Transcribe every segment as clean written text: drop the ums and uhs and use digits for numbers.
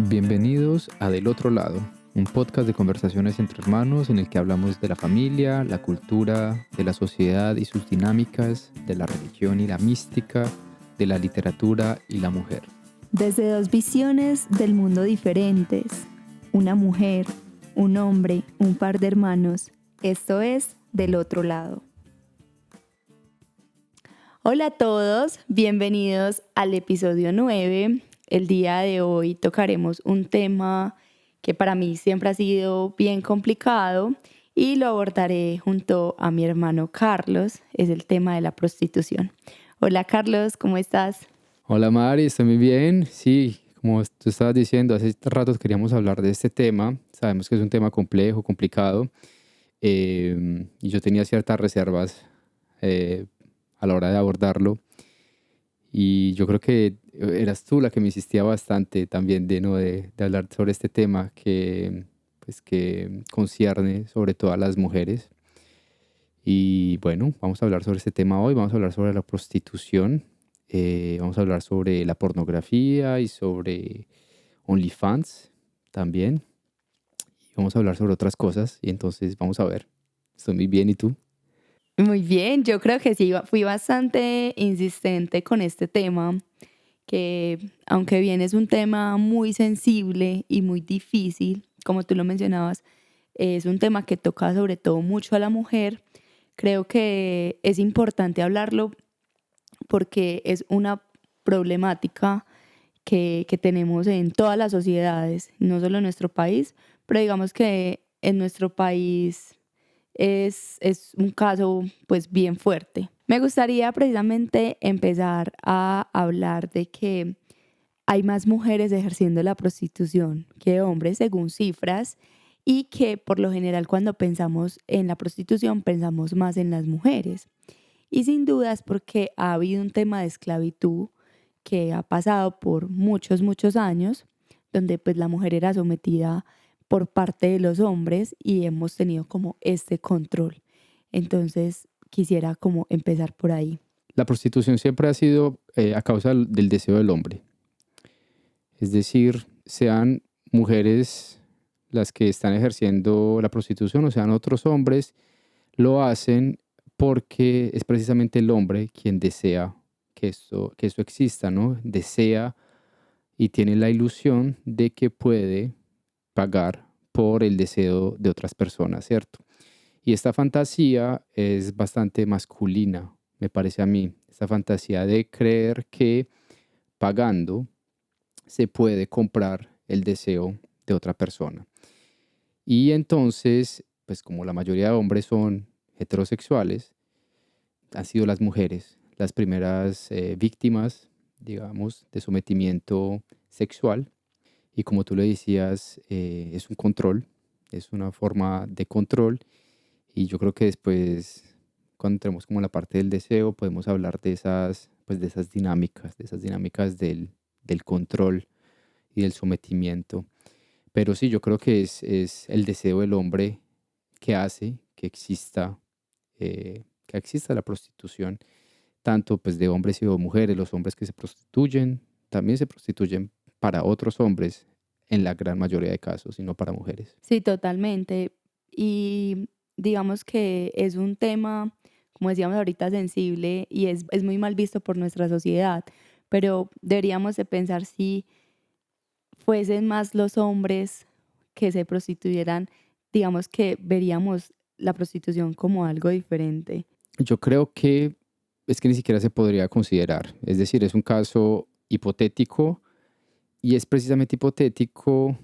Bienvenidos a Del Otro Lado, un podcast de conversaciones entre hermanos en el que hablamos de la familia, la cultura, de la sociedad y sus dinámicas, de la religión y la mística, de la literatura y la mujer. Desde dos visiones del mundo diferentes, una mujer, un hombre, un par de hermanos, esto es Del Otro Lado. Hola a todos, bienvenidos al episodio 9. El día de hoy tocaremos un tema que para mí siempre ha sido bien complicado y lo abordaré junto a mi hermano Carlos, es el tema de la prostitución. Hola Carlos, ¿cómo estás? Hola Mari, estoy muy bien. Sí, como tú estabas diciendo, hace rato queríamos hablar de este tema. Sabemos que es un tema complejo, complicado, y yo tenía ciertas reservas a la hora de abordarlo. Y yo creo que eras tú la que me insistía bastante también de hablar sobre este tema que concierne sobre todo a las mujeres. Y bueno, vamos a hablar sobre este tema hoy, vamos a hablar sobre la prostitución, vamos a hablar sobre la pornografía y sobre OnlyFans también. Y vamos a hablar sobre otras cosas y entonces vamos a ver. Estoy muy bien, ¿y tú? Muy bien, yo creo que sí, fui bastante insistente con este tema, que aunque bien es un tema muy sensible y muy difícil, como tú lo mencionabas, es un tema que toca sobre todo mucho a la mujer. Creo que es importante hablarlo porque es una problemática que tenemos en todas las sociedades, no solo en nuestro país, pero digamos que en nuestro país es un caso pues bien fuerte. Me gustaría precisamente empezar a hablar de que hay más mujeres ejerciendo la prostitución que hombres según cifras y que por lo general cuando pensamos en la prostitución pensamos más en las mujeres. Y sin duda es porque ha habido un tema de esclavitud que ha pasado por muchos, muchos años, donde pues la mujer era sometida por parte de los hombres y hemos tenido como este control. Entonces quisiera como empezar por ahí. La prostitución siempre ha sido a causa del deseo del hombre. Es decir, sean mujeres las que están ejerciendo la prostitución o sean otros hombres, lo hacen porque es precisamente el hombre quien desea que esto exista, ¿no? Desea y tiene la ilusión de que puede pagar por el deseo de otras personas, ¿cierto? Y esta fantasía es bastante masculina, me parece a mí. Esta fantasía de creer que pagando se puede comprar el deseo de otra persona. Y entonces, pues como la mayoría de hombres son heterosexuales, han sido las mujeres las primeras víctimas, digamos, de sometimiento sexual. Y como tú le decías, es un control, es una forma de control. Y yo creo que después, cuando entremos como en la parte del deseo, podemos hablar de esas, pues de esas dinámicas del control y del sometimiento. Pero sí, yo creo que es el deseo del hombre que hace que exista la prostitución, tanto pues de hombres y de mujeres. Los hombres que se prostituyen también se prostituyen para otros hombres en la gran mayoría de casos y no para mujeres. Sí, totalmente. Y digamos que es un tema, como decíamos ahorita, sensible y es muy mal visto por nuestra sociedad, pero deberíamos de pensar si fuesen más los hombres que se prostituyeran, digamos que veríamos la prostitución como algo diferente. Yo creo que es que ni siquiera se podría considerar. Es decir, es un caso hipotético y es precisamente hipotético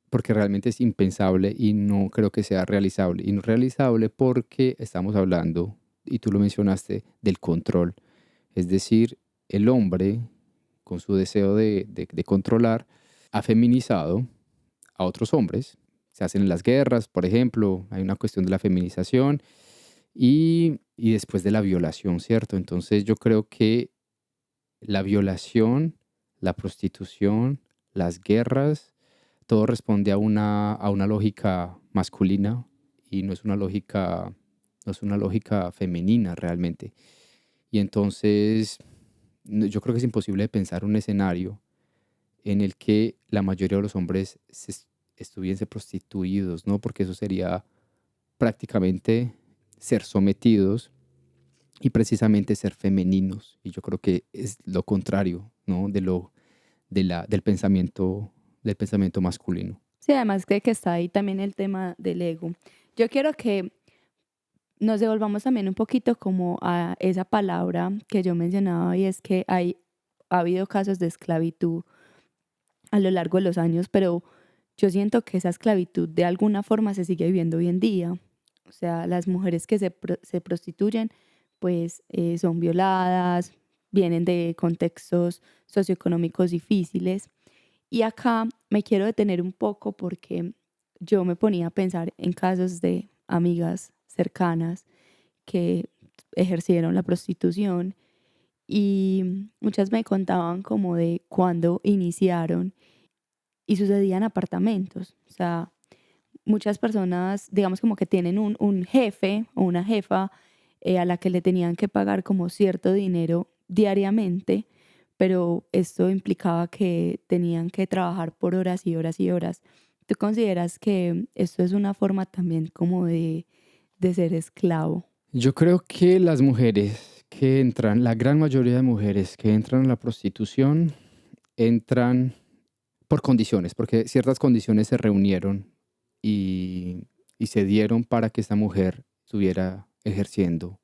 porque realmente es impensable y no creo que sea realizable. Y no realizable porque estamos hablando, y tú lo mencionaste, del control. Es decir, el hombre, con su deseo de controlar, ha feminizado a otros hombres. Se hacen en las guerras, por ejemplo, hay una cuestión de la feminización y después de la violación, ¿cierto? Entonces yo creo que la violación, la prostitución, las guerras, todo responde a una lógica masculina y no es una lógica femenina realmente. Y entonces yo creo que es imposible pensar un escenario en el que la mayoría de los hombres estuviesen prostituidos, ¿no? Porque eso sería prácticamente ser sometidos y precisamente ser femeninos. Y yo creo que es lo contrario, ¿no? Del pensamiento masculino. Sí, además que está ahí también el tema del ego. Yo quiero que nos devolvamos también un poquito como a esa palabra que yo mencionaba y es que ha habido casos de esclavitud a lo largo de los años, pero yo siento que esa esclavitud de alguna forma se sigue viviendo hoy en día. O sea, las mujeres que se prostituyen pues son violadas, vienen de contextos socioeconómicos difíciles. Y acá me quiero detener un poco porque yo me ponía a pensar en casos de amigas cercanas que ejercieron la prostitución y muchas me contaban como de cuándo iniciaron y sucedían apartamentos. O sea, muchas personas, digamos como que tienen un jefe o una jefa a la que le tenían que pagar como cierto dinero diariamente, pero esto implicaba que tenían que trabajar por horas y horas y horas. ¿Tú consideras que esto es una forma también como de ser esclavo? Yo creo que las mujeres que entran, la gran mayoría de mujeres que entran a la prostitución, entran por condiciones, porque ciertas condiciones se reunieron y, y se dieron para que esta mujer estuviera ejerciendo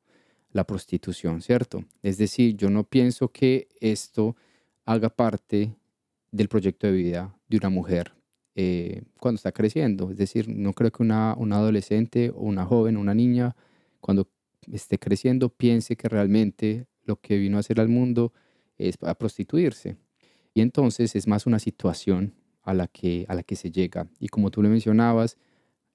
la prostitución, ¿cierto? Es decir, yo no pienso que esto haga parte del proyecto de vida de una mujer cuando está creciendo. Es decir, no creo que una adolescente o una joven, una niña, cuando esté creciendo, piense que realmente lo que vino a hacer al mundo es a prostituirse. Y entonces es más una situación a la que se llega. Y como tú le mencionabas,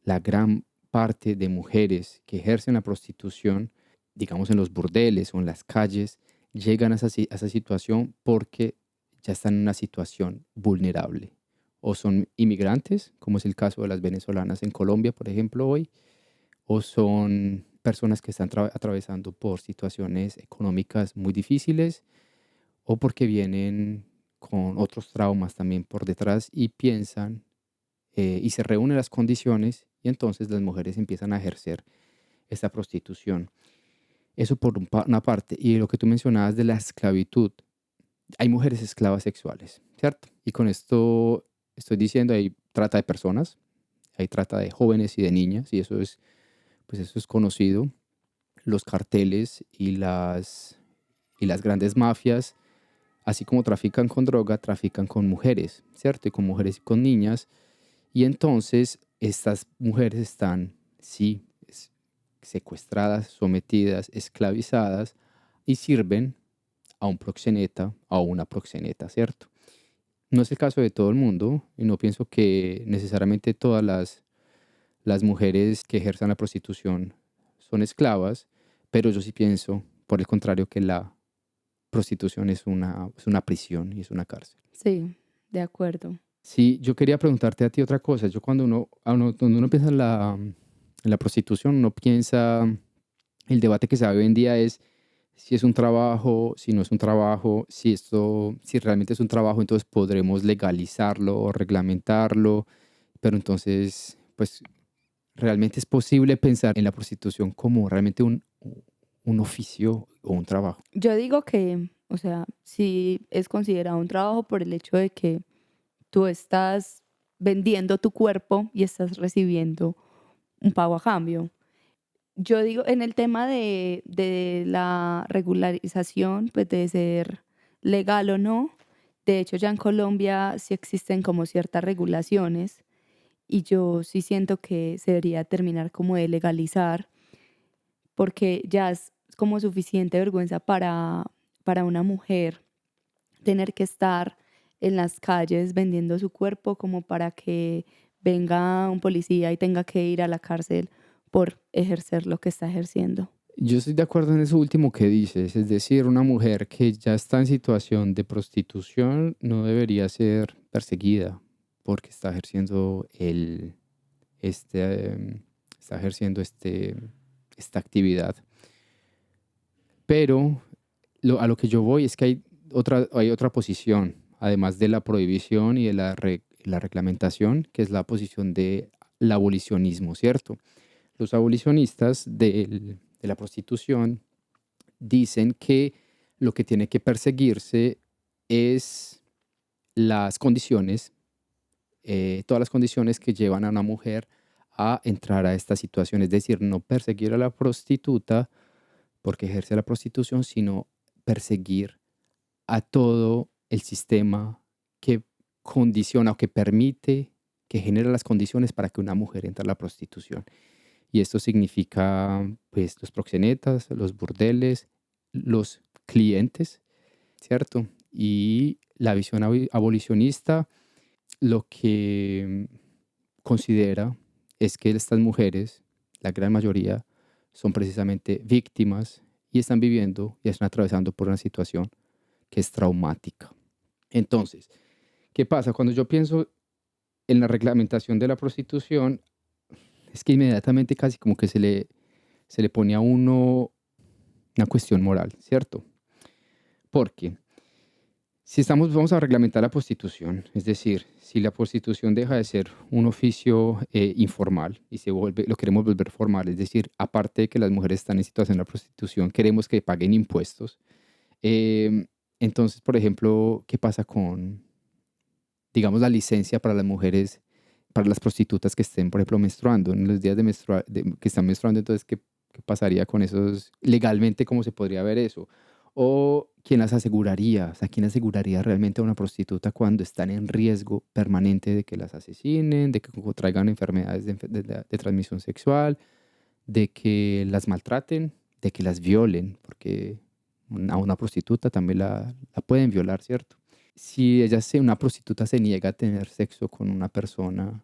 la gran parte de mujeres que ejercen la prostitución, digamos en los burdeles o en las calles, llegan a esa situación porque ya están en una situación vulnerable. O son inmigrantes, como es el caso de las venezolanas en Colombia, por ejemplo, hoy, o son personas que están atravesando por situaciones económicas muy difíciles o porque vienen con otros traumas también por detrás y piensan y se reúnen las condiciones y entonces las mujeres empiezan a ejercer esta prostitución. Eso por una parte. Y lo que tú mencionabas de la esclavitud, hay mujeres esclavas sexuales, ¿cierto? Y con esto estoy diciendo, hay trata de personas, hay trata de jóvenes y de niñas, y pues eso es conocido. Los carteles y las grandes mafias, así como trafican con droga, trafican con mujeres, ¿cierto? Y con mujeres y con niñas. Y entonces estas mujeres están, sí, secuestradas, sometidas, esclavizadas y sirven a un proxeneta o a una proxeneta, ¿cierto? No es el caso de todo el mundo y no pienso que necesariamente todas las mujeres que ejerzan la prostitución son esclavas, pero yo sí pienso, por el contrario, que la prostitución es una prisión y es una cárcel. Sí, de acuerdo. Sí, yo quería preguntarte a ti otra cosa. Yo cuando uno piensa en la prostitución, uno piensa, el debate que se da hoy en día es si es un trabajo, si no es un trabajo, si realmente es un trabajo, entonces podremos legalizarlo o reglamentarlo. Pero entonces, pues, realmente es posible pensar en la prostitución como realmente un oficio o un trabajo. Yo digo que, o sea, sí es considerado un trabajo por el hecho de que tú estás vendiendo tu cuerpo y estás recibiendo un pago a cambio. Yo digo, en el tema de la regularización, pues de ser legal o no, de hecho ya en Colombia sí existen como ciertas regulaciones y yo sí siento que se debería terminar como de legalizar porque ya es como suficiente vergüenza para una mujer tener que estar en las calles vendiendo su cuerpo como para que venga un policía y tenga que ir a la cárcel por ejercer lo que está ejerciendo. Yo estoy de acuerdo en eso último que dices, es decir, una mujer que ya está en situación de prostitución no debería ser perseguida porque está ejerciendo este, está ejerciendo esta actividad. Pero a lo que yo voy es que hay otra posición, además de la prohibición y de la reglamentación, que es la posición del abolicionismo, ¿cierto? Los abolicionistas de la prostitución dicen que lo que tiene que perseguirse es las condiciones, todas las condiciones que llevan a una mujer a entrar a esta situación. Es decir, no perseguir a la prostituta porque ejerce la prostitución, sino perseguir a todo el sistema que condiciona o que permite, que genera las condiciones para que una mujer entre a la prostitución. Y esto significa, pues, los proxenetas, los burdeles, los clientes, ¿cierto? Y la visión abolicionista lo que considera es que estas mujeres, la gran mayoría, son precisamente víctimas y están viviendo y están atravesando por una situación que es traumática. Entonces, ¿qué pasa? Cuando yo pienso en la reglamentación de la prostitución, es que inmediatamente casi como que se le pone a uno una cuestión moral, ¿cierto? Porque si vamos a reglamentar la prostitución, es decir, si la prostitución deja de ser un oficio informal y lo queremos volver formal, es decir, aparte de que las mujeres están en situación de prostitución, queremos que paguen impuestos. Eh, entonces, por ejemplo, ¿qué pasa con, digamos, la licencia para las mujeres, para las prostitutas que estén, por ejemplo, menstruando, en los días que están menstruando? Entonces, ¿qué pasaría con esos? Legalmente, ¿cómo se podría ver eso? ¿O quién las aseguraría? O sea, ¿quién aseguraría realmente a una prostituta cuando están en riesgo permanente de que las asesinen, de que traigan enfermedades de transmisión sexual, de que las maltraten, de que las violen? Porque a una prostituta también la pueden violar, ¿cierto? Si una prostituta se niega a tener sexo con una persona,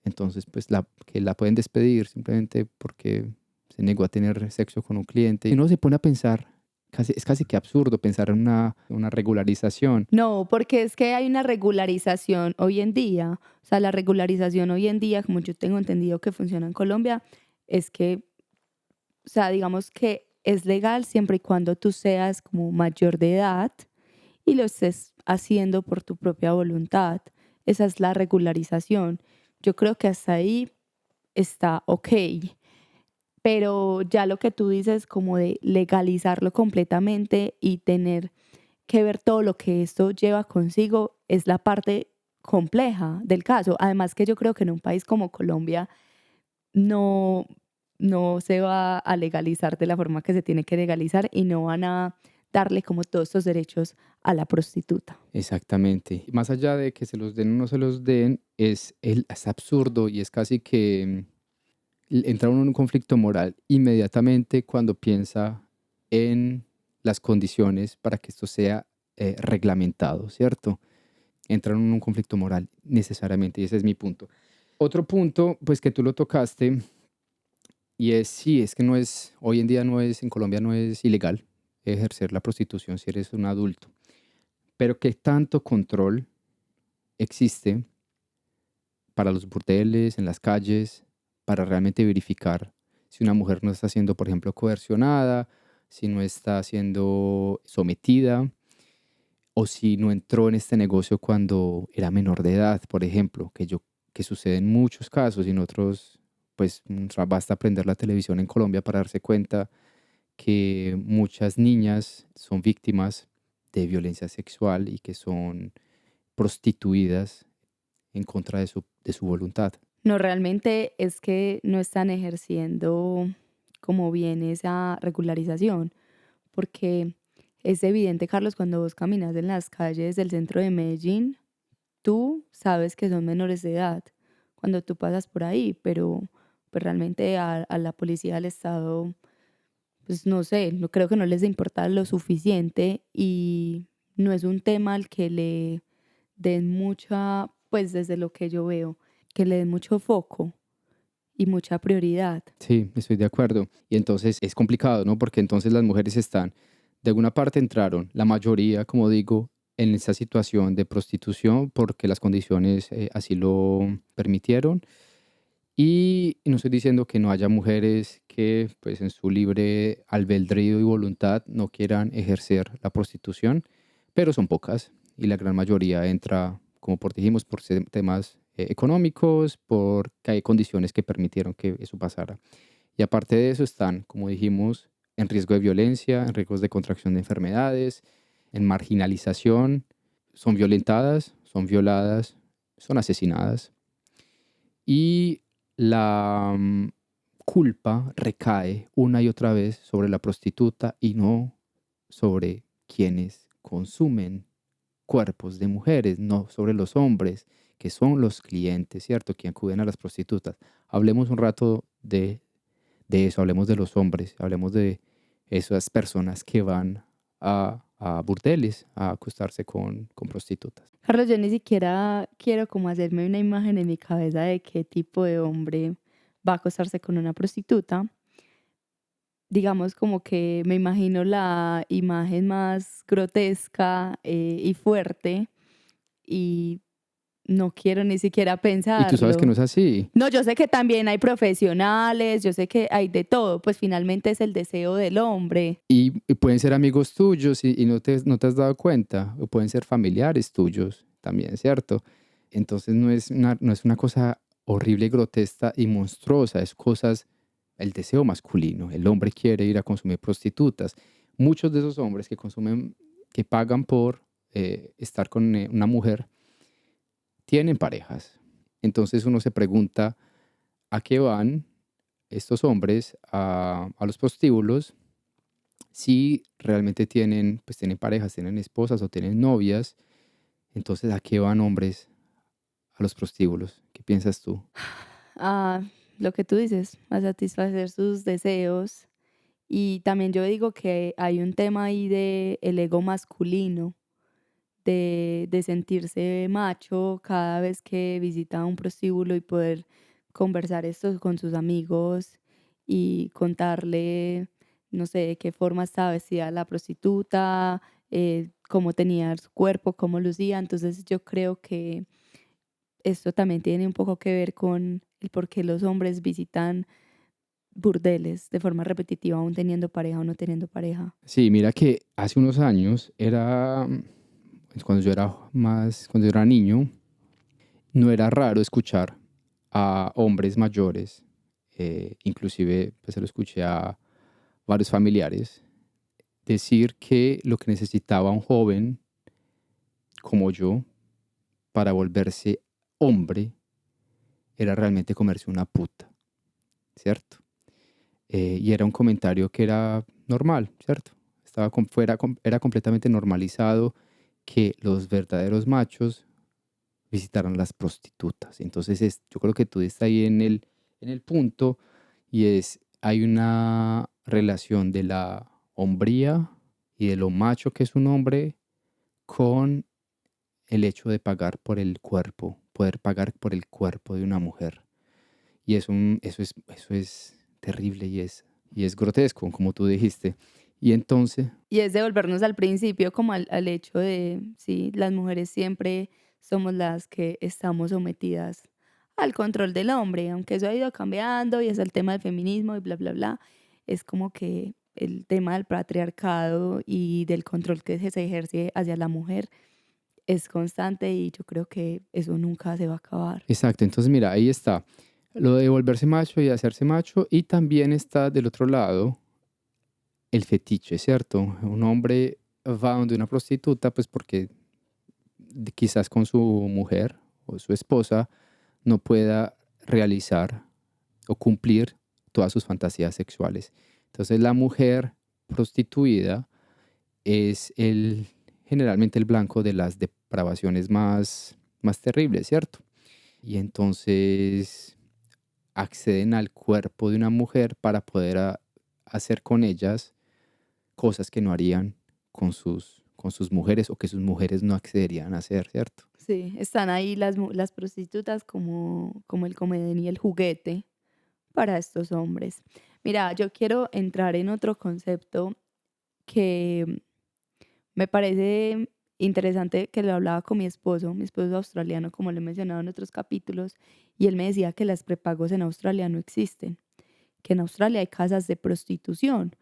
entonces pues que la pueden despedir simplemente porque se negó a tener sexo con un cliente. Y uno se pone a pensar, es casi que absurdo pensar en una regularización. No, porque es que hay una regularización hoy en día. O sea, la regularización hoy en día, como yo tengo entendido que funciona en Colombia, es que, o sea, digamos que es legal siempre y cuando tú seas como mayor de edad y lo estés haciendo por tu propia voluntad. Esa es la regularización. Yo creo que hasta ahí está ok. Pero ya lo que tú dices como de legalizarlo completamente y tener que ver todo lo que esto lleva consigo es la parte compleja del caso. Además que yo creo que en un país como Colombia no, no se va a legalizar de la forma que se tiene que legalizar y no van a darle como todos estos derechos a la prostituta. Exactamente. Más allá de que se los den o no se los den, es absurdo y es casi que entra uno en un conflicto moral inmediatamente cuando piensa en las condiciones para que esto sea reglamentado, ¿cierto? Entra uno en un conflicto moral necesariamente y ese es mi punto. Otro punto, pues que tú lo tocaste, y sí, es que hoy en día en Colombia no es ilegal ejercer la prostitución si eres un adulto, pero ¿qué tanto control existe para los burdeles, en las calles, para realmente verificar si una mujer no está siendo, por ejemplo, coercionada, si no está siendo sometida o si no entró en este negocio cuando era menor de edad, por ejemplo, que sucede en muchos casos y en otros, pues basta prender la televisión en Colombia para darse cuenta que muchas niñas son víctimas de violencia sexual y que son prostituidas en contra de su voluntad. No, realmente es que no están ejerciendo como bien esa regularización, porque es evidente, Carlos, cuando vos caminas en las calles del centro de Medellín, tú sabes que son menores de edad cuando tú pasas por ahí, pero pues realmente a la policía del Estado, pues no sé, no creo que no les importa lo suficiente y no es un tema al que le den mucha, pues desde lo que yo veo, que le den mucho foco y mucha prioridad. Sí, estoy de acuerdo. Y entonces es complicado, ¿no? Porque entonces las mujeres de alguna parte entraron, la mayoría, como digo, en esa situación de prostitución porque las condiciones así lo permitieron. Y no estoy diciendo que no haya mujeres que, pues, en su libre albedrío y voluntad no quieran ejercer la prostitución, pero son pocas. y la gran mayoría entra, como dijimos, por temas económicos, porque hay condiciones que permitieron que eso pasara. Y aparte de eso están, como dijimos, en riesgo de violencia, en riesgos de contracción de enfermedades, en marginalización, son violentadas, son violadas, son asesinadas. Y la culpa recae una y otra vez sobre la prostituta y no sobre quienes consumen cuerpos de mujeres, no sobre los hombres, que son los clientes, ¿cierto? Que acuden a las prostitutas. Hablemos un rato de eso, hablemos de los hombres, hablemos de esas personas que van a burdeles a acostarse con prostitutas. Carlos, yo ni siquiera quiero como hacerme una imagen en mi cabeza de qué tipo de hombre va a acostarse con una prostituta. Digamos como que me imagino la imagen más grotesca y fuerte y no quiero ni siquiera Y tú sabes que no pensarlo. es así. No, yo sé que también hay profesionales, yo sé que hay de todo, pues finalmente es el deseo del hombre. Y pueden ser amigos tuyos y no te has dado cuenta, o pueden ser familiares tuyos también, ¿cierto? Entonces no es una cosa horrible, grotesca y monstruosa, es cosas, el deseo masculino. El hombre quiere ir a consumir prostitutas. Muchos de esos hombres que consumen, que pagan por estar con una mujer, tienen parejas. Entonces uno se pregunta, ¿a qué van estos hombres a los prostíbulos? Si realmente tienen parejas, tienen esposas o tienen novias, entonces ¿a qué van hombres a los prostíbulos? ¿Qué piensas tú? A lo que tú dices, a satisfacer sus deseos. Y también yo digo que hay un tema ahí de el ego masculino, de sentirse macho cada vez que visita un prostíbulo y poder conversar esto con sus amigos y contarle, no sé, de qué forma estaba vestida la prostituta, cómo tenía su cuerpo, cómo lucía. Entonces yo creo que esto también tiene un poco que ver con el por qué los hombres visitan burdeles de forma repetitiva, aún teniendo pareja o no teniendo pareja. Sí, mira que hace unos años cuando yo era niño, no era raro escuchar a hombres mayores, inclusive pues se lo escuché a varios familiares, decir que lo que necesitaba un joven como yo para volverse hombre era realmente comerse una puta, ¿cierto? Y era un comentario que era normal, ¿cierto? Era completamente normalizado que los verdaderos machos visitaran las prostitutas. Entonces yo creo que tú estás ahí en el punto y hay una relación de la hombría y de lo macho que es un hombre con el hecho de pagar por el cuerpo, poder pagar por el cuerpo de una mujer. Y eso es terrible y es grotesco, como tú dijiste. Y entonces, Y es devolvernos al principio, como al hecho de, sí, las mujeres siempre somos las que estamos sometidas al control del hombre, aunque eso ha ido cambiando y es el tema del feminismo y bla, bla, bla. Es como que el tema del patriarcado y del control que se ejerce hacia la mujer es constante y yo creo que eso nunca se va a acabar. exacto, entonces mira, ahí está lo de volverse macho y hacerse macho y también está del otro lado el fetiche, ¿cierto? Un hombre va donde una prostituta pues porque quizás con su mujer o su esposa no pueda realizar o cumplir todas sus fantasías sexuales. Entonces la mujer prostituida es generalmente el blanco de las depravaciones más terribles, ¿cierto? Y entonces acceden al cuerpo de una mujer para poder hacer con ellas cosas que no harían con sus mujeres o que sus mujeres no accederían a hacer, ¿cierto? Sí, están ahí las prostitutas como el comedén y el juguete para estos hombres. Mira, yo quiero entrar en otro concepto que me parece interesante que lo hablaba con mi esposo es australiano, como lo he mencionado en otros capítulos, y él me decía que las prepagos en Australia no existen, que en Australia hay casas de prostitución,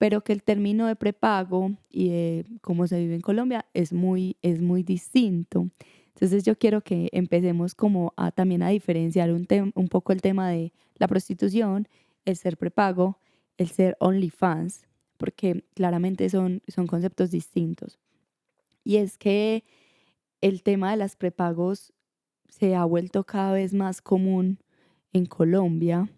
pero que el término de prepago y de cómo se vive en Colombia es muy distinto. Entonces yo quiero que empecemos como también a diferenciar un poco el tema de la prostitución, el ser prepago, el ser OnlyFans, porque claramente son conceptos distintos. Y es que el tema de las prepagos se ha vuelto cada vez más común en Colombia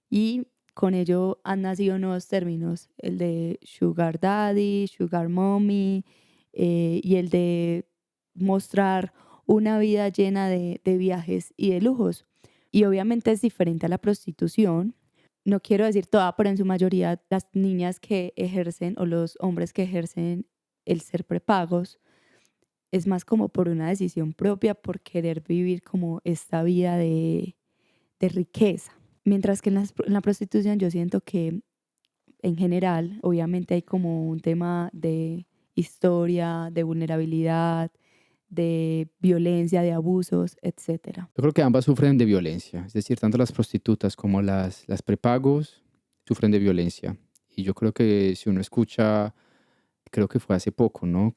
y con ello han nacido nuevos términos, el de sugar daddy, sugar mommy, y el de mostrar una vida llena de viajes y de lujos. Y obviamente es diferente a la prostitución. No quiero decir toda, pero en su mayoría las niñas que ejercen o los hombres que ejercen el ser prepagos es más como por una decisión propia, por querer vivir como esta vida de riqueza. Mientras que en la prostitución yo siento que en general, obviamente hay como un tema de historia, de vulnerabilidad, de violencia, de abusos, etcétera. Yo creo que ambas sufren de violencia, es decir, tanto las prostitutas como las prepagos sufren de violencia. Y yo creo que si uno escucha, creo que fue hace poco, ¿no?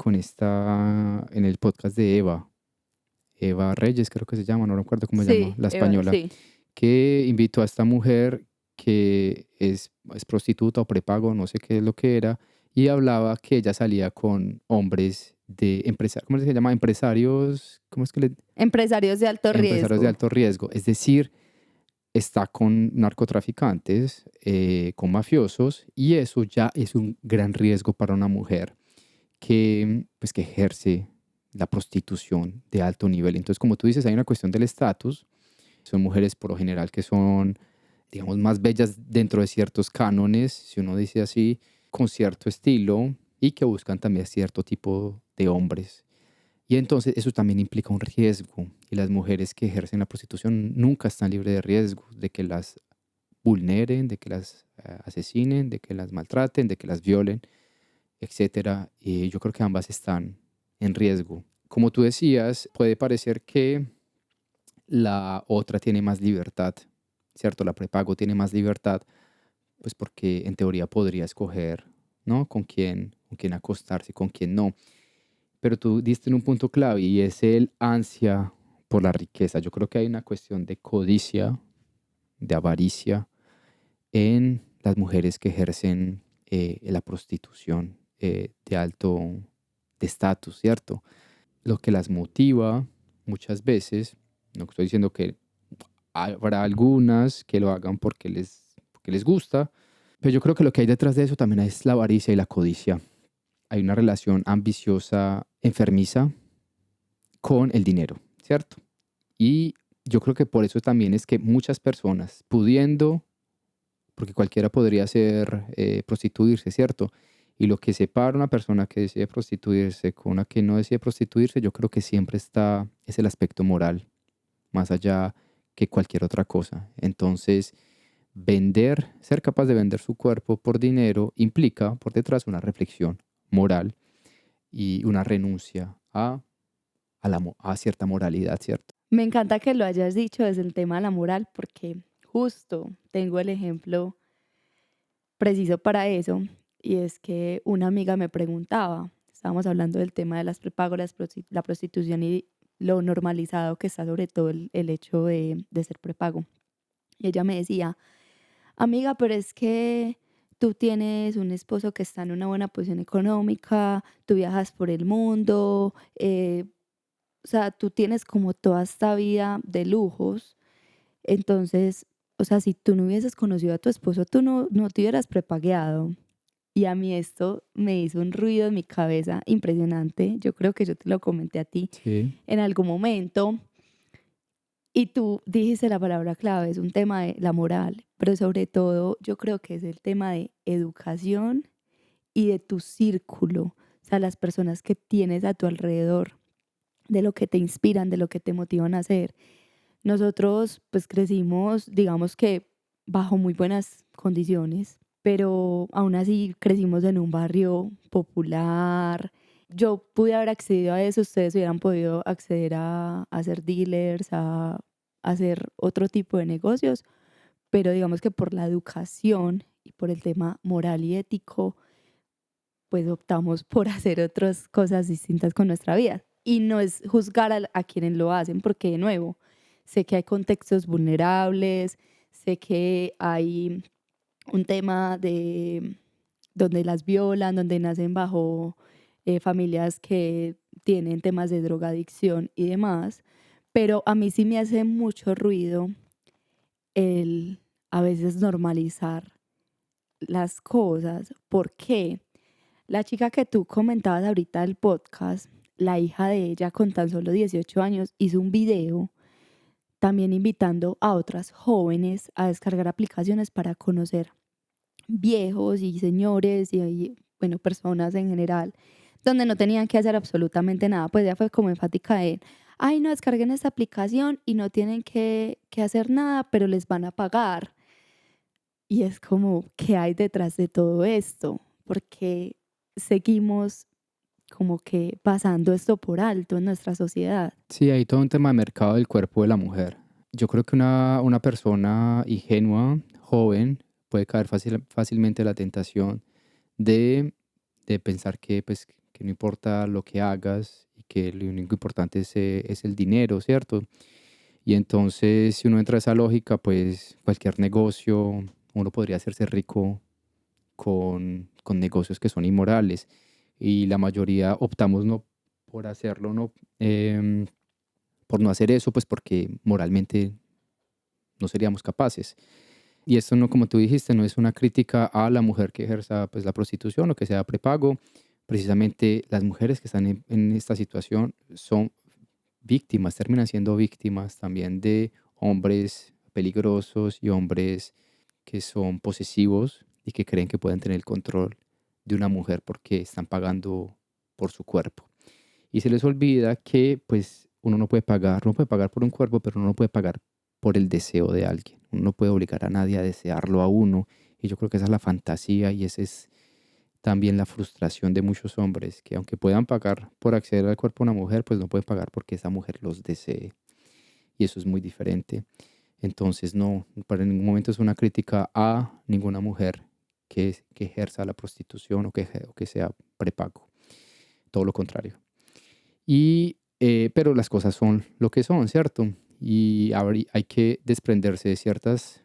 En el podcast de Eva Reyes, creo que se llama, no recuerdo cómo se llama, Sí, la Eva, española, sí. que invitó a esta mujer que es prostituta o prepago, no sé qué es lo que era, y hablaba que ella salía con hombres de empresarios, ¿cómo se llama? Empresarios, ¿cómo es que le? Empresarios de alto Empresarios de riesgo. alto riesgo, es decir, está con narcotraficantes, con mafiosos, y eso ya es un gran riesgo para una mujer pues, que ejerce la prostitución de alto nivel. Entonces, como tú dices, hay una cuestión del estatus. Son mujeres por lo general que son, digamos, más bellas dentro de ciertos cánones, si uno dice así, con cierto estilo y que buscan también cierto tipo de hombres. Y entonces eso también implica un riesgo. Y las mujeres que ejercen la prostitución nunca están libres de riesgo, de que las vulneren, de que las asesinen, de que las maltraten, de que las violen, etcétera. Y yo creo que ambas están en riesgo. Como tú decías, puede parecer que la otra tiene más libertad, ¿cierto? La prepago tiene más libertad, pues porque en teoría podría escoger, ¿no? Con quién acostarse, con quién no. Pero tú diste en un punto clave y es el ansia por la riqueza. Yo creo que hay una cuestión de codicia, de avaricia en las mujeres que ejercen la prostitución de alto de estatus, ¿cierto? Lo que las motiva muchas veces, no estoy diciendo que habrá algunas que lo hagan porque les gusta, pero yo creo que lo que hay detrás de eso también es la avaricia y la codicia. Hay una relación ambiciosa, enfermiza con el dinero, ¿cierto? Y yo creo que por eso también es que muchas personas, pudiendo, porque cualquiera podría ser prostituirse, ¿cierto? Y lo que separa a una persona que decide prostituirse con una que no decide prostituirse, yo creo que siempre es el aspecto moral, más allá que cualquier otra cosa. Entonces, ser capaz de vender su cuerpo por dinero implica por detrás una reflexión moral y una renuncia a cierta moralidad, ¿cierto? Me encanta que lo hayas dicho desde el tema de la moral, porque justo tengo el ejemplo preciso para eso, y es que una amiga me preguntaba, estábamos hablando del tema de las prepagos, la prostitución y lo normalizado que está sobre todo el hecho de ser prepago. Y ella me decía, amiga, pero es que tú tienes un esposo que está en una buena posición económica, tú viajas por el mundo, o sea, tú tienes como toda esta vida de lujos, entonces, o sea, si tú no hubieses conocido a tu esposo, tú no te hubieras prepagueado. Y a mí esto me hizo un ruido en mi cabeza impresionante. Yo creo que yo te lo comenté a ti Sí. en algún momento. Y tú dijiste la palabra clave, es un tema de la moral, pero sobre todo yo creo que es el tema de educación y de tu círculo, o sea, las personas que tienes a tu alrededor, de lo que te inspiran, de lo que te motivan a hacer. Nosotros pues crecimos, digamos que bajo muy buenas condiciones, pero aún así crecimos en un barrio popular. Yo pude haber accedido a eso, ustedes hubieran podido acceder a ser dealers, a hacer otro tipo de negocios, pero digamos que por la educación y por el tema moral y ético, pues optamos por hacer otras cosas distintas con nuestra vida. Y no es juzgar a quienes lo hacen, porque de nuevo, sé que hay contextos vulnerables, sé que hay un tema de donde las violan, donde nacen bajo familias que tienen temas de drogadicción y demás, pero a mí sí me hace mucho ruido el a veces normalizar las cosas. ¿Por qué? La chica que tú comentabas ahorita del podcast, la hija de ella con tan solo 18 años hizo un video también invitando a otras jóvenes a descargar aplicaciones para conocer viejos y señores bueno, personas en general, donde no tenían que hacer absolutamente nada. Pues ella fue como enfática en, ay, no, descarguen esta aplicación y no tienen que hacer nada, pero les van a pagar. Y es como, ¿qué hay detrás de todo esto? Porque seguimos como que pasando esto por alto en nuestra sociedad. Sí, hay todo un tema de mercado del cuerpo de la mujer. Yo creo que una persona ingenua, joven, puede caer fácilmente en la tentación de, de pensar que, pues, que no importa lo que hagas y que lo único importante es el dinero, ¿cierto? Y entonces, si uno entra a esa lógica, pues cualquier negocio, uno podría hacerse rico con negocios que son inmorales. Y la mayoría optamos no por hacerlo, no, por no hacer eso, pues porque moralmente no seríamos capaces. Y esto no, como tú dijiste, no es una crítica a la mujer que ejerza pues, la prostitución o que sea prepago. Precisamente las mujeres que están en esta situación son víctimas, terminan siendo víctimas también de hombres peligrosos y hombres que son posesivos y que creen que pueden tener el control de una mujer porque están pagando por su cuerpo. Y se les olvida que pues uno puede pagar por un cuerpo, pero uno no puede pagar por el deseo de alguien. Uno no puede obligar a nadie a desearlo a uno. Y yo creo que esa es la fantasía y esa es también la frustración de muchos hombres, que aunque puedan pagar por acceder al cuerpo de una mujer, pues no pueden pagar porque esa mujer los desee. Y eso es muy diferente. Entonces, no, para ningún momento es una crítica a ninguna mujer que ejerza la prostitución o que sea prepago. Todo lo contrario. Pero las cosas son lo que son, ¿cierto? Y hay que desprenderse de ciertas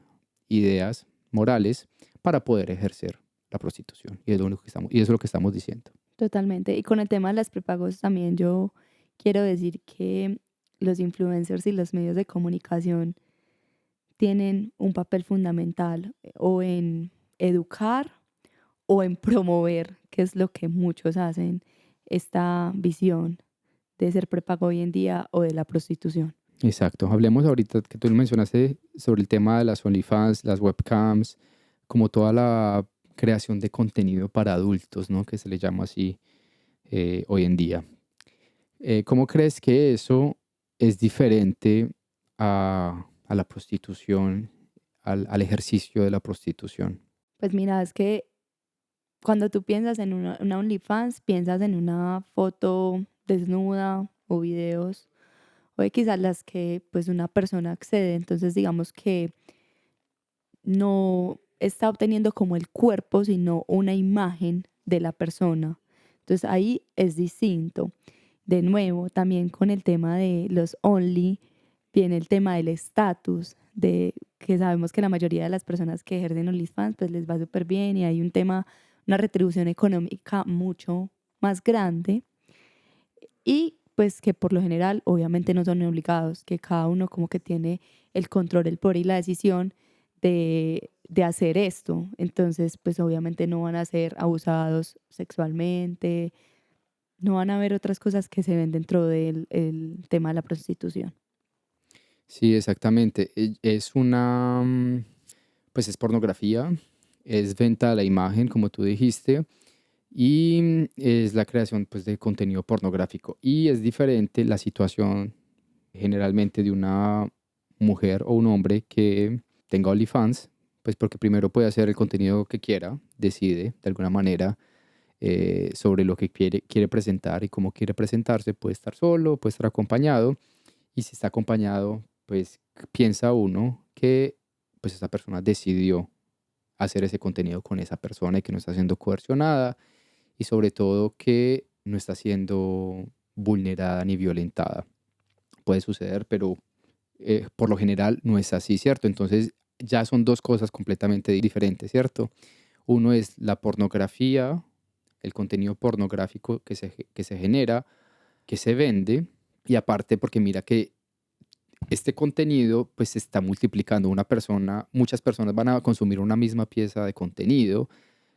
ideas morales para poder ejercer la prostitución. Y es lo único que y eso es lo que estamos diciendo. Totalmente. Y con el tema de las prepagos también yo quiero decir que los influencers y los medios de comunicación tienen un papel fundamental o en educar o en promover, que es lo que muchos hacen, esta visión de ser prepago hoy en día o de la prostitución. Exacto. Hablemos ahorita que tú mencionaste sobre el tema de las OnlyFans, las webcams, como toda la creación de contenido para adultos, ¿no? Que se le llama así hoy en día. ¿Cómo crees que eso es diferente a la prostitución, al ejercicio de la prostitución? Pues mira, es que cuando tú piensas en una OnlyFans, piensas en una foto desnuda o videos o de quizás las que pues una persona accede. Entonces digamos que no está obteniendo como el cuerpo, sino una imagen de la persona. Entonces ahí es distinto. De nuevo, también con el tema de los Only, viene el tema del estatus, de que sabemos que la mayoría de las personas que ejercen OnlyFans pues les va súper bien y hay un tema, una retribución económica mucho más grande y pues que por lo general obviamente no son obligados, que cada uno como que tiene el control, el poder y la decisión de hacer esto. Entonces pues obviamente no van a ser abusados sexualmente, no van a haber otras cosas que se ven dentro del el tema de la prostitución. Sí, exactamente. Pues es pornografía, es venta de la imagen, como tú dijiste, y es la creación pues, de contenido pornográfico. Y es diferente la situación generalmente de una mujer o un hombre que tenga OnlyFans, pues porque primero puede hacer el contenido que quiera, decide de alguna manera sobre lo que quiere presentar y cómo quiere presentarse. Puede estar solo, puede estar acompañado. Y si está acompañado, pues piensa uno que pues esa persona decidió hacer ese contenido con esa persona y que no está siendo coercionada y sobre todo que no está siendo vulnerada ni violentada. Puede suceder, pero por lo general no es así, ¿cierto? Entonces ya son dos cosas completamente diferentes, ¿cierto? Uno es la pornografía, el contenido pornográfico que se genera, que se vende, y aparte porque mira que este contenido pues se está multiplicando. Muchas personas van a consumir una misma pieza de contenido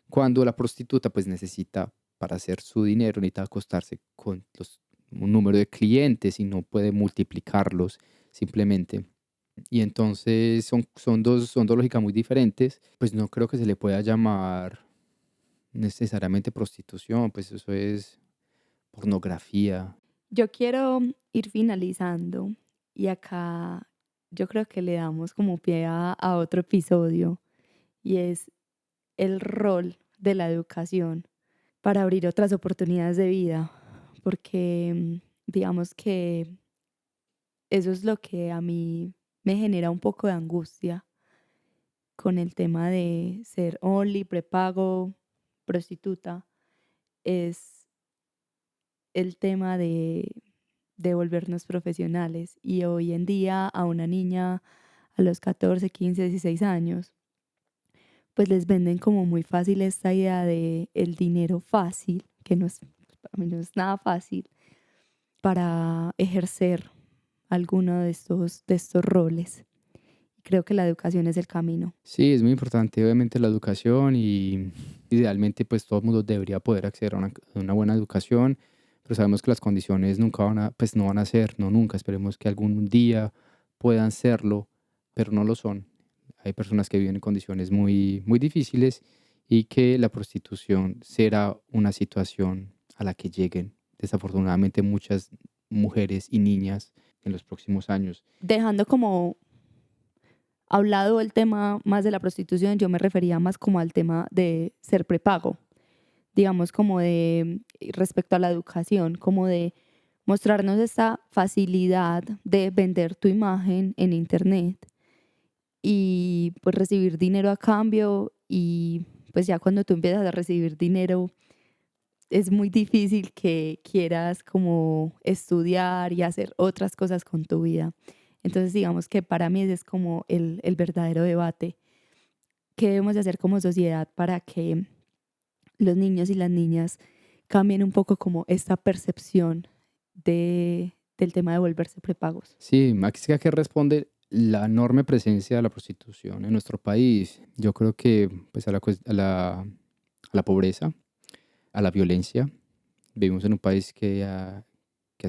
cuando la prostituta pues necesita para hacer su dinero, necesita acostarse con un número de clientes y no puede multiplicarlos simplemente. Y entonces son dos lógicas muy diferentes. Pues no creo que se le pueda llamar necesariamente prostitución, pues eso es pornografía. Yo quiero ir finalizando y acá yo creo que le damos como pie a otro episodio y es el rol de la educación para abrir otras oportunidades de vida, porque digamos que eso es lo que a mí me genera un poco de angustia con el tema de ser only, prepago, prostituta, es el tema de volvernos profesionales. Y hoy en día a una niña a los 14, 15, 16 años, pues les venden como muy fácil esta idea de el dinero fácil, que no es, para mí no es nada fácil, para ejercer alguno de estos roles. Creo que la educación es el camino. Sí, es muy importante obviamente la educación y idealmente pues todo el mundo debería poder acceder a una buena educación, pero sabemos que las condiciones nunca pues no van a ser, no nunca, esperemos que algún día puedan serlo, pero no lo son. Hay personas que viven en condiciones muy, muy difíciles y que la prostitución será una situación a la que lleguen desafortunadamente muchas mujeres y niñas en los próximos años. Dejando como hablado el tema más de la prostitución, yo me refería más como al tema de ser prepago, digamos como de respecto a la educación, como de mostrarnos esta facilidad de vender tu imagen en internet y pues recibir dinero a cambio y pues ya cuando tú empiezas a recibir dinero es muy difícil que quieras como estudiar y hacer otras cosas con tu vida. Entonces digamos que para mí ese es como el verdadero debate. ¿Qué debemos de hacer como sociedad para que los niños y las niñas cambien un poco como esta percepción del tema de volverse prepagos? Sí, Max, ¿a qué responde la enorme presencia de la prostitución en nuestro país? Yo creo que pues a la pobreza, a la violencia. Vivimos en un país que ha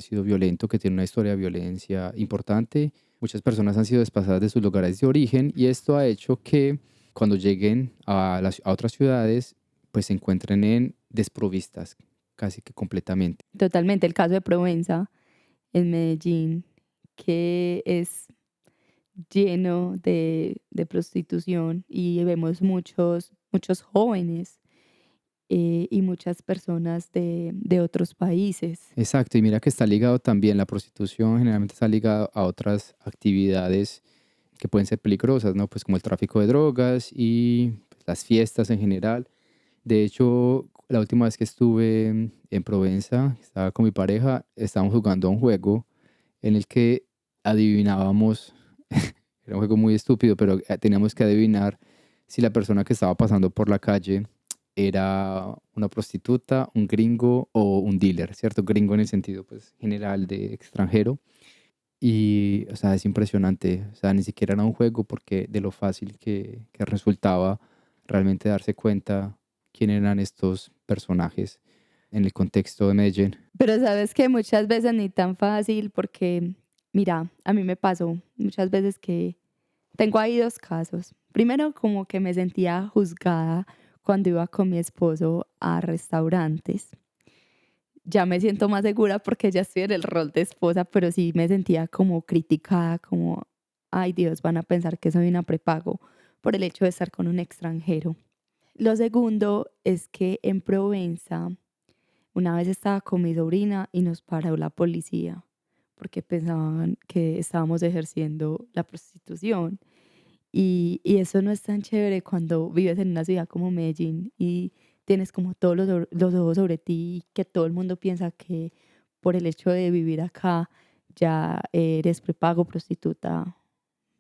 sido violento, que tiene una historia de violencia importante. Muchas personas han sido desplazadas de sus lugares de origen y esto ha hecho que cuando lleguen a otras ciudades, pues se encuentren en desprovistas casi que completamente. Totalmente, el caso de Provenza en Medellín, que es lleno de prostitución y vemos muchos jóvenes y muchas personas de otros países. Exacto, y mira que está ligado también, la prostitución generalmente está ligado a otras actividades que pueden ser peligrosas, ¿no? Pues como el tráfico de drogas y pues, las fiestas en general. De hecho, la última vez que estuve en Provenza, estaba con mi pareja, estábamos jugando a un juego en el que adivinábamos, era un juego muy estúpido, pero teníamos que adivinar si la persona que estaba pasando por la calle era una prostituta, un gringo o un dealer, ¿cierto? Gringo en el sentido pues general de extranjero. Y, o sea, es impresionante. O sea, ni siquiera era un juego porque de lo fácil que resultaba realmente darse cuenta quién eran estos personajes en el contexto de Medellín. Pero sabes que muchas veces ni tan fácil porque, mira, a mí me pasó muchas veces que tengo ahí dos casos. Primero, como que me sentía juzgada cuando iba con mi esposo a restaurantes. Ya me siento más segura porque ya estoy en el rol de esposa, pero sí me sentía como criticada, como, ay Dios, van a pensar que soy una prepago por el hecho de estar con un extranjero. Lo segundo es que en Provenza, una vez estaba con mi sobrina y nos paró la policía porque pensaban que estábamos ejerciendo la prostitución. Y eso no es tan chévere cuando vives en una ciudad como Medellín y tienes como todos los ojos sobre ti y que todo el mundo piensa que por el hecho de vivir acá ya eres prepago, prostituta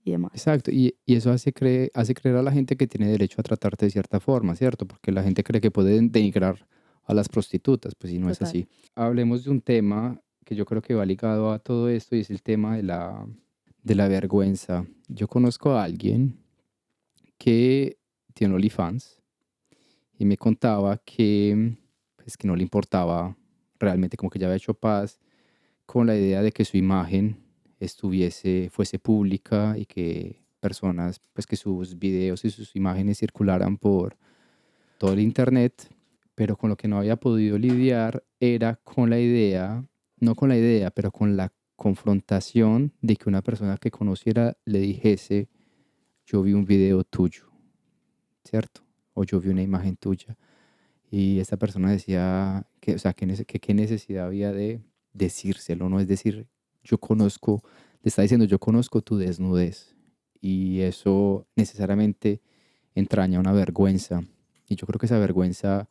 y demás. Exacto, y eso hace creer a la gente que tiene derecho a tratarte de cierta forma, ¿cierto? Porque la gente cree que puede denigrar a las prostitutas, pues si no es Total. así. Hablemos de un tema que yo creo que va ligado a todo esto y es el tema de la vergüenza. Yo conozco a alguien que tiene OnlyFans y me contaba que, pues, que no le importaba realmente, como que ya había hecho paz con la idea de que su imagen fuese pública y que personas, pues que sus videos y sus imágenes circularan por todo el internet, pero con lo que no había podido lidiar era con la idea, no con la idea, pero con la confrontación de que una persona que conociera le dijese, yo vi un video tuyo, ¿cierto? O yo vi una imagen tuya. Y esta persona decía que, o sea, qué necesidad había de decírselo, ¿no? Es decir, yo conozco, le está diciendo, yo conozco tu desnudez. Y eso necesariamente entraña una vergüenza. Y yo creo que esa vergüenza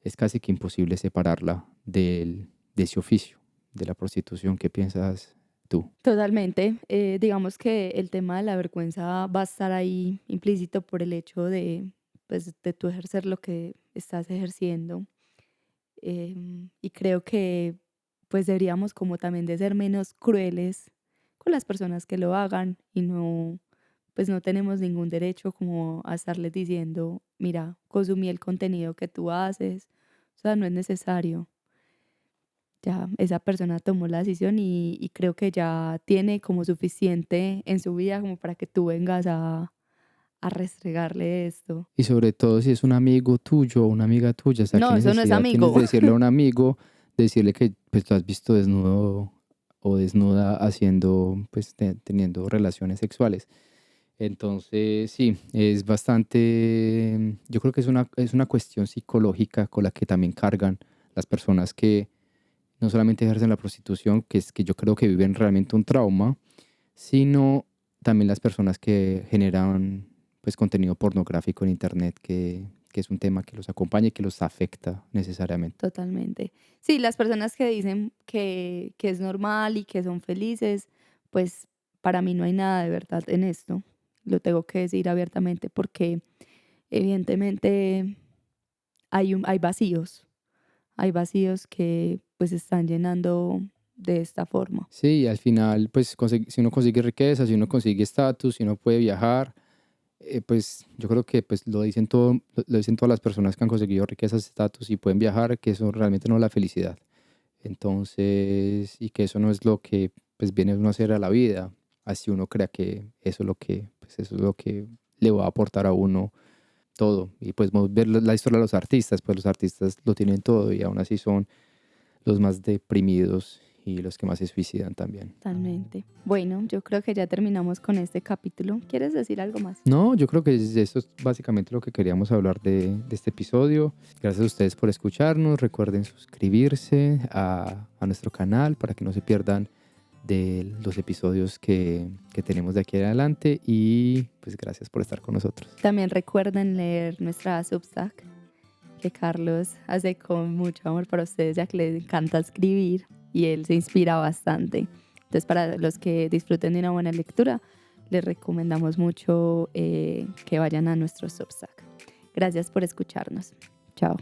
es casi que imposible separarla de ese oficio, de la prostitución. ¿Qué piensas tú? Totalmente. Digamos que el tema de la vergüenza va a estar ahí implícito por el hecho de, pues, de tú ejercer lo que estás ejerciendo. Y creo que pues deberíamos como también de ser menos crueles con las personas que lo hagan y no, pues no tenemos ningún derecho como a estarles diciendo, mira, consumí el contenido que tú haces. O sea, no es necesario. Ya esa persona tomó la decisión y creo que ya tiene como suficiente en su vida como para que tú vengas a restregarle esto. Y sobre todo si es un amigo tuyo o una amiga tuya, o sea, ¿qué No, eso no es necesidad tienes amigo. de decirle a un amigo, decirle que pues tú has visto desnudo o desnuda haciendo, pues teniendo relaciones sexuales? Entonces, sí, es bastante, yo creo que es una cuestión psicológica con la que también cargan las personas que no solamente ejercen la prostitución, que es que yo creo que viven realmente un trauma, sino también las personas que generan pues contenido pornográfico en internet, que es un tema que los acompaña y que los afecta necesariamente. Totalmente. Sí, las personas que dicen que es normal y que son felices, pues para mí no hay nada de verdad en esto. Lo tengo que decir abiertamente porque evidentemente hay vacíos que pues se están llenando de esta forma. Sí, y al final, pues si uno consigue riqueza, si uno consigue estatus, si uno puede viajar, pues yo creo que pues lo dicen todas las personas que han conseguido riquezas, estatus y pueden viajar, que eso realmente no es la felicidad. Entonces, y que eso no es lo que pues viene uno a hacer a la vida, así uno crea que eso es lo que, pues eso es lo que le va a aportar a uno todo. Y pues ver la historia de los artistas, pues los artistas lo tienen todo y aún así son los más deprimidos y los que más se suicidan también. Totalmente. Bueno, yo creo que ya terminamos con este capítulo. ¿Quieres decir algo más? No, yo creo que eso es básicamente lo que queríamos hablar de este episodio. Gracias a ustedes por escucharnos. Recuerden suscribirse a nuestro canal para que no se pierdan de los episodios que tenemos de aquí en adelante. Y pues gracias por estar con nosotros. También recuerden leer nuestra Substack, que Carlos hace con mucho amor para ustedes, ya que le encanta escribir y él se inspira bastante. Entonces, para los que disfruten de una buena lectura, les recomendamos mucho que vayan a nuestro Substack. Gracias por escucharnos. Chao.